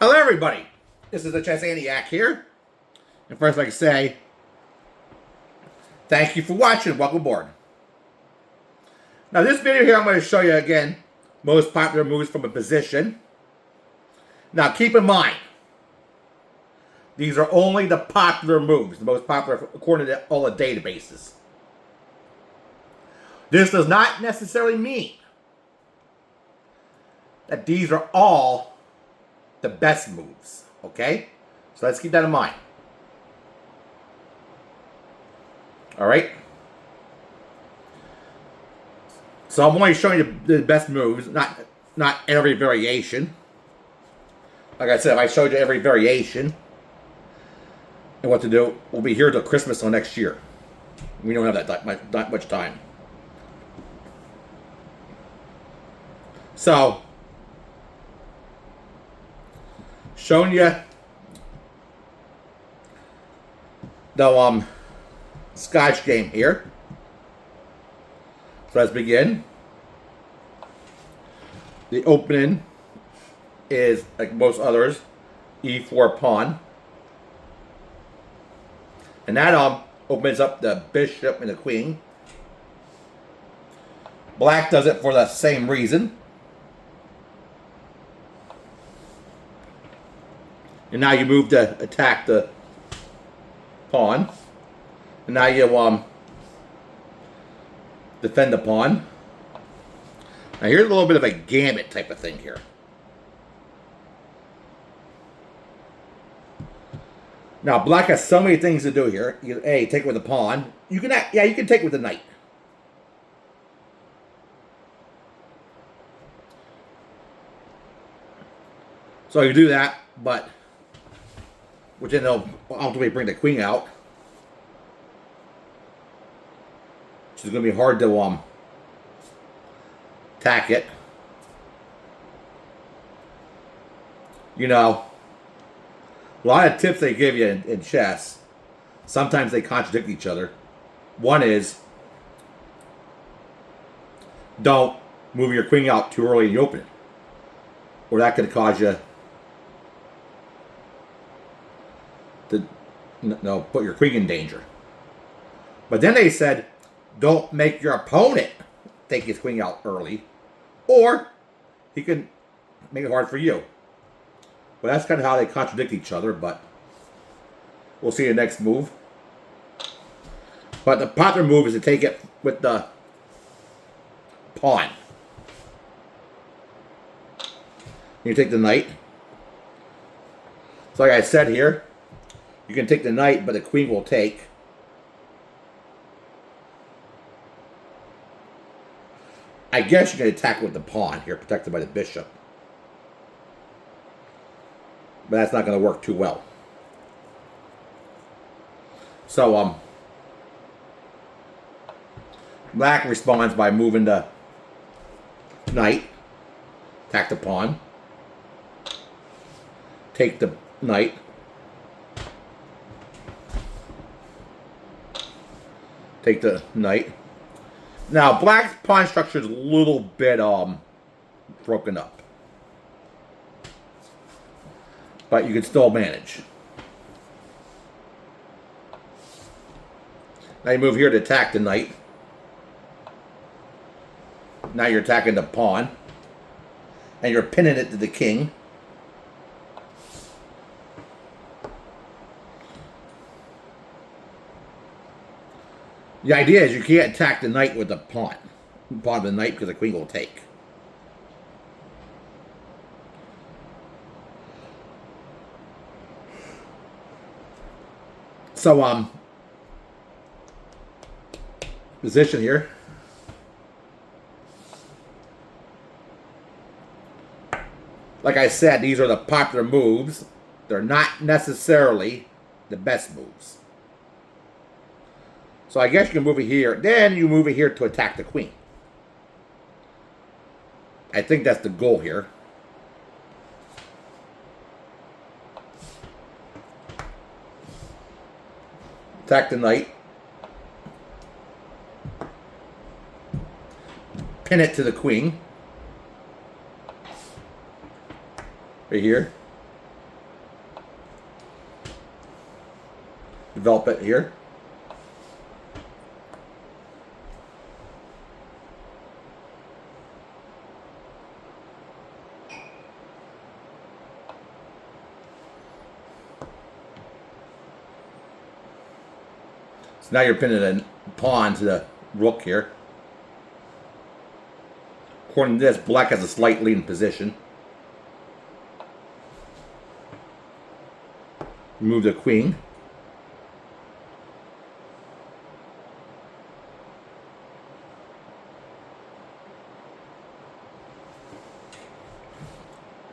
Hello everybody, this is the thec here, and first I'd like to say thank you for watching, welcome aboard. Now this video here I'm going to show you again most popular moves from a position. Now keep in mind, these are only the popular moves, the most popular according to all the databases. This does not necessarily mean that these are all the best moves, okay? So let's keep that in mind. All right? So I'm only showing you the best moves, not every variation. Like I said, if I showed you every variation and what to do, we'll be here till Christmas or next year. We don't have that much time. So, showing you the Scotch Gsme here. So let's begin. The opening is, like most others, e4 pawn. And that opens up the bishop and the queen. Black does it for the same reason. And now you move to attack the pawn. And now you defend the pawn. Now here's a little bit of a gambit type of thing here. Now black has so many things to do here. You take with the pawn. You can you can take with the knight. So you do that, but which then they'll ultimately bring the queen out. Which is going to be hard to attack it. You know, a lot of tips they give you in chess, sometimes they contradict each other. One is, don't move your queen out too early in the opening, or that could cause you to put your queen in danger. But then they said, don't make your opponent take his queen out early, or he can make it hard for you. Well, that's kind of how they contradict each other, but we'll see the next move. But the popular move is to take it with the pawn. You take the knight. So like I said here, you can take the knight, but the queen will take. I guess you can attack with the pawn here, protected by the bishop. But that's not going to work too well. So, black responds by moving the knight, attack the pawn, take the knight, take the knight. Now, black's pawn structure is a little bit broken up, but you can still manage. Now you move here to attack the knight. Now you're attacking the pawn, and you're pinning it to the king. The idea is you can't attack the knight with the pawn of the knight, because the queen will take. So, position here. Like I said, these are the popular moves. They're not necessarily the best moves. So I guess you can move it here. Then you move it here to attack the queen. I think that's the goal here. Attack the knight. Pin it to the queen. Right here. develop it here. So now you're pinning a pawn to the rook here. According to this, black has a slight lead in position. Move the queen.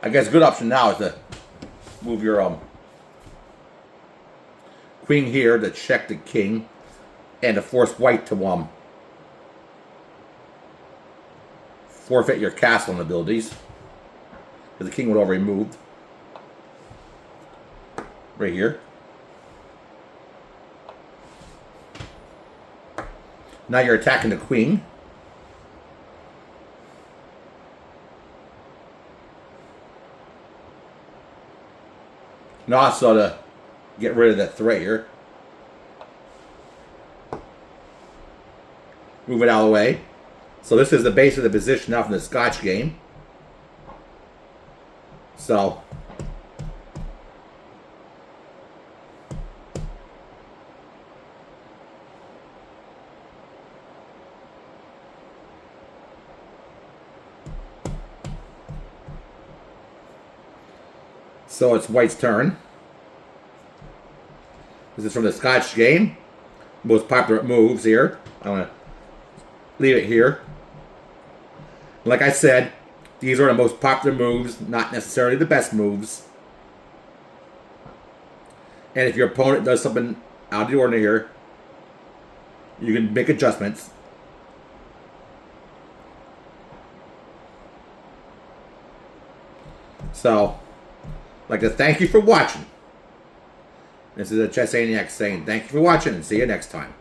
I guess a good option now is to move your queen here to check the king and to force white to forfeit your castle abilities, because the king would already moved right here. Now you're attacking the queen. And also to get rid of that threat here. Move it out of the way. So this is the base of the position now from the Scotch game. So it's white's turn. This is from the Scotch game. Most popular moves here. I'm going to leave it here. Like I said, these are the most popular moves, not necessarily the best moves. And if your opponent does something out of the ordinary here, you can make adjustments. So, I'd like to thank you for watching. This is a Chess Maniac saying thank you for watching and see you next time.